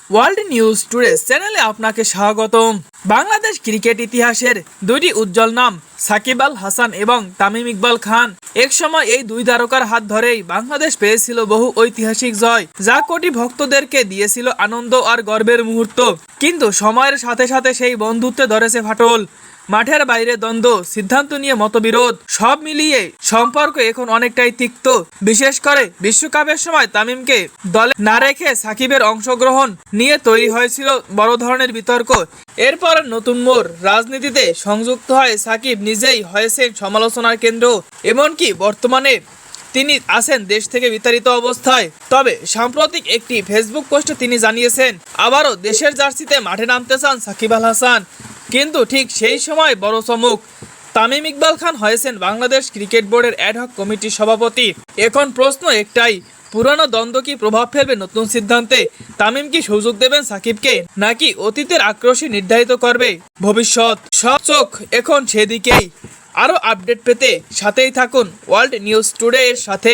World news today চ্যানেলে আপনাকে স্বাগতম। বাংলাদেশ ক্রিকেট ইতিহাসের দুইটি উজ্জ্বল নাম সাকিব আল হাসান এবং তামিম ইকবাল খান। একসময় এই দুই তারকার হাত ধরেই বাংলাদেশ পেয়েছিল বহু ঐতিহাসিক জয়, যা কোটি ভক্তদেরকে দিয়েছিল আনন্দ আর গর্বের মুহূর্ত। কিন্তু সময়ের সাথে সাথে সেই বন্ধুত্বে ধরেছে ফাটল, মাঠের বাইরে দ্বন্দ্ব, সিদ্ধান্ত নিয়ে মতবিরোধ, সব মিলিয়ে সম্পর্ক এখন অনেকটাই তিক্ত। বিশেষ করে বিশ্বকাপের সময় তামিমকে দলে না রেখে সাকিবের অংশগ্রহণ নিয়ে তৈরি হয়েছিল বড় ধরনের বিতর্ক। এরপর নতুন মোড়, রাজনীতিতে সংযুক্ত হয় সাকিব নিজেই হয়েছেন সমালোচনার কেন্দ্র। এমনকি বর্তমানে তিনি আছেন দেশ থেকে বিতাড়িত অবস্থায়। তবে সাম্প্রতিক একটি ফেসবুক পোস্টে তিনি জানিয়েছেন আবারও দেশের জার্সিতে মাঠে নামতে চান সাকিব আল হাসান। কিন্তু ঠিক সেই সময় বড় চমক, তামিম ইকবাল খান হয়েছেন বাংলাদেশ ক্রিকেট বোর্ডের অ্যাডহক কমিটির সভাপতি। এখন প্রশ্ন একটাই, পুরানো দ্বন্দ্ব কি প্রভাব ফেলবে নতুন সিদ্ধান্তে? তামিম কি সুযোগ দেবেন সাকিবকে, নাকি অতীতের আক্রোশই নির্ধারিত করবে ভবিষ্যৎ? সব চোখ এখন সেদিকেই। আরও আপডেট পেতে সাথেই থাকুন ওয়ার্ল্ড নিউজ টুডে এর সাথে।